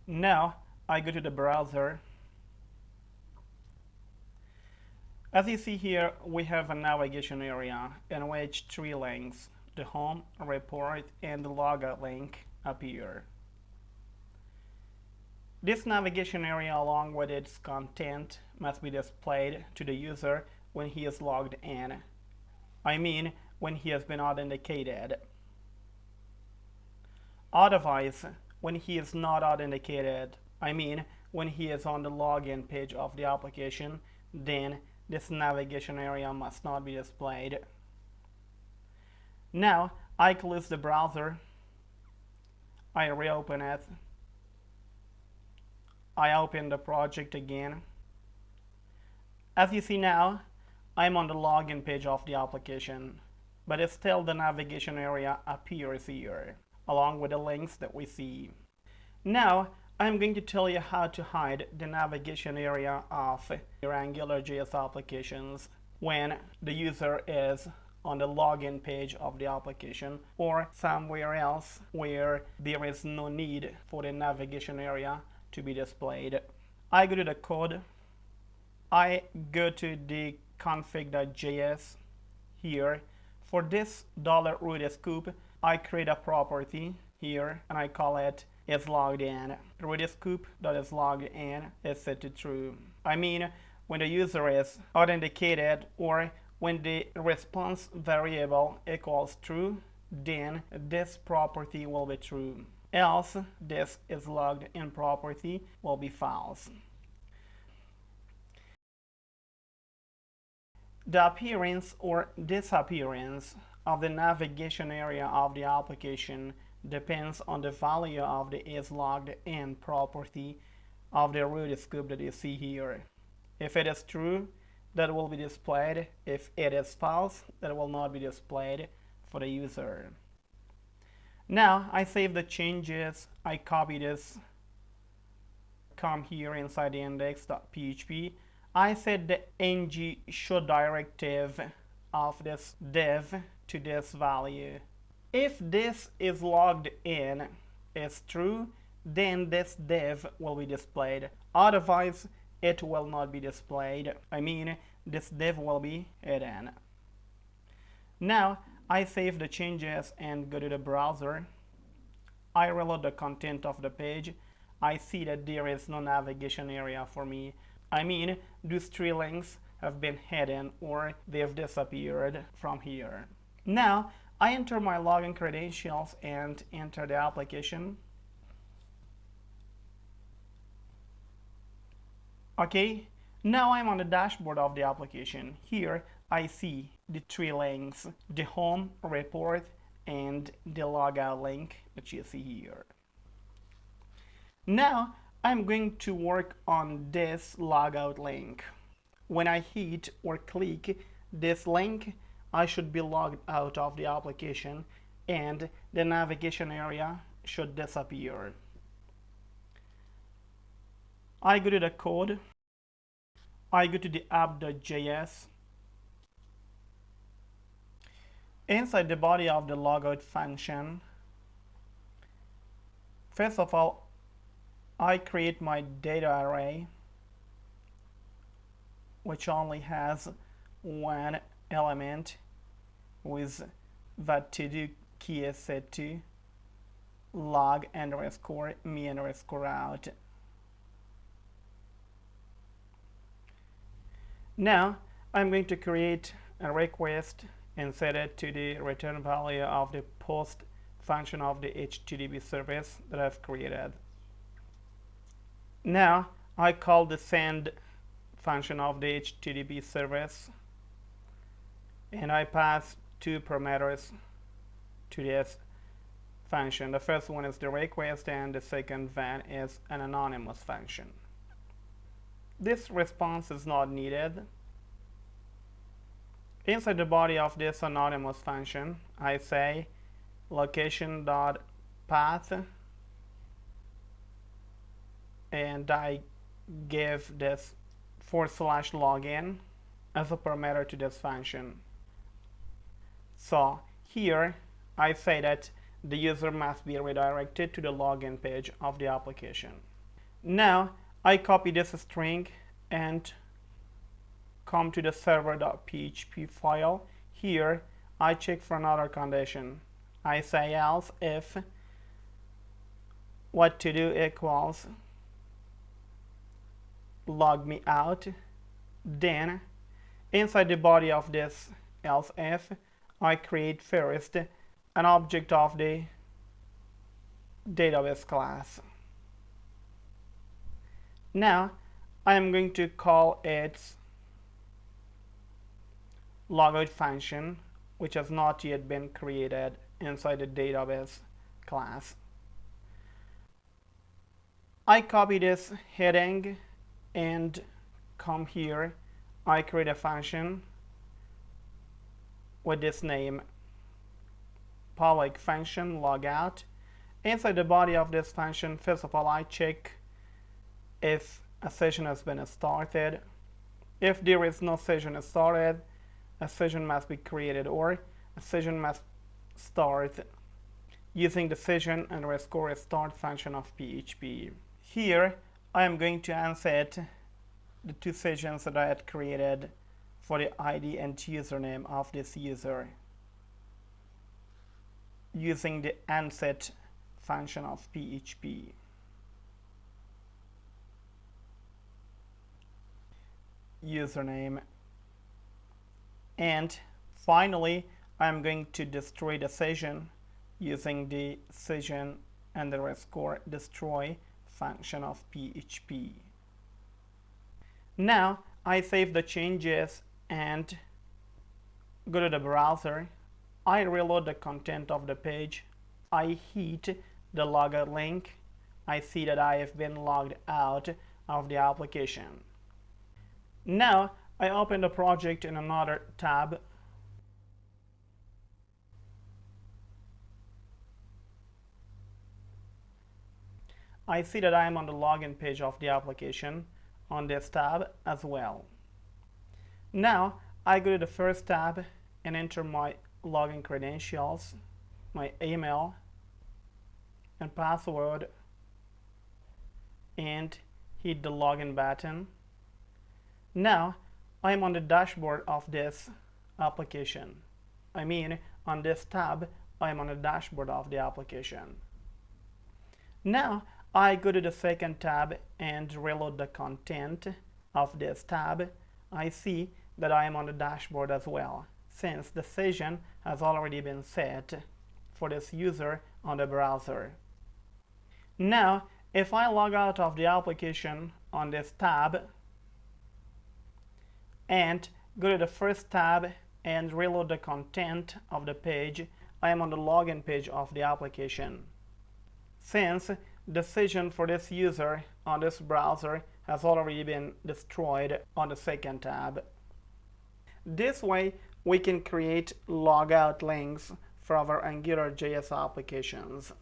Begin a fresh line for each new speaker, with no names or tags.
Now I go to the browser. As you see here, we have a navigation area in which three links, the home, report, and the logout link appear. This navigation area along with its content must be displayed to the user when he is logged in. I mean, when he has been authenticated. Otherwise, when he is not authenticated, I mean, when he is on the login page of the application, then this navigation area must not be displayed. Now, I close the browser. I reopen it. I open the project again. As you see now, I'm on the login page of the application, but it's still the navigation area appears here, along with the links that we see. Now, I'm going to tell you how to hide the navigation area of your AngularJS applications when the user is on the login page of the application or somewhere else where there is no need for the navigation area to be displayed. I go to the code. I go to the config.js here. For this $root scoop, I create a property here and I call it is logged in. Root scoop that is logged in is set to true. I mean, when the user is authenticated or when the response variable equals true, then this property will be true. Else, this is logged in property will be false. The appearance or disappearance of the navigation area of the application depends on the value of the is logged in property of the root scoop that you see here. If it is true, that will be displayed. If it is false, that will not be displayed for the user. Now I save the changes. I copy this, come here inside the index.php. I set the ng show directive of this div to this value. If this is logged in is true, then this div will be displayed. Otherwise, it will not be displayed. I mean, this div will be hidden. Now, I save the changes and go to the browser. I reload the content of the page. I see that there is no navigation area for me. I mean, those three links have been hidden or they've disappeared from here. Now, I enter my login credentials and enter the application. Okay, now I'm on the dashboard of the application. Here I see the three links, the home, report, and the logout link that you see here. Now I'm going to work on this logout link. When I hit or click this link, I should be logged out of the application and the navigation area should disappear. I go to the code. I go to the app.js. Inside the body of the logout function, first of all, I create my data array, which only has one element with that to-do key is set to log underscore me underscore out. Now I'm going to create a request and set it to the return value of the post function of the HTTP service that I've created. Now I call the send function of the HTTP service and I pass two parameters to this function. The first one is the request and the second one is an anonymous function. This response is not needed. Inside the body of this anonymous function, I say location.path and I give this /login as a parameter to this function. So here I say that the user must be redirected to the login page of the application. Now I copy this string and come to the server.php file. Here I check for another condition. I say else if what to do equals log me out. Then inside the body of this else if, I create first an object of the database class. Now I am going to call its logout function, which has not yet been created inside the database class. I copy this heading and come here. I create a function with this name, public function logout. Inside the body of this function, first of all, I check if a session has been started. If there is no session started, a session must be created, or a session must start using the session underscore start function of PHP. Here I am going to unset the two sessions that I had created for the ID and username of this user using the unset function of PHP. Username, and finally I'm going to destroy the session using the session underscore destroy function of PHP. Now I save the changes and go to the browser. I reload the content of the page. I hit the logout link. I see that I have been logged out of the application. Now I open the project in another tab. I see that I am on the login page of the application on this tab as well. Now I go to the first tab and enter my login credentials, my email and password, and hit the login button. Now I am on the dashboard of this application. I mean, on this tab, I am on the dashboard of the application. Now I go to the second tab and reload the content of this tab. I see that I am on the dashboard as well, since the session has already been set for this user on the browser. Now, if I log out of the application on this tab and go to the first tab and reload the content of the page, I am on the login page of the application, since the session for this user on this browser has already been destroyed on the second tab. This way we can create logout links for our AngularJS applications.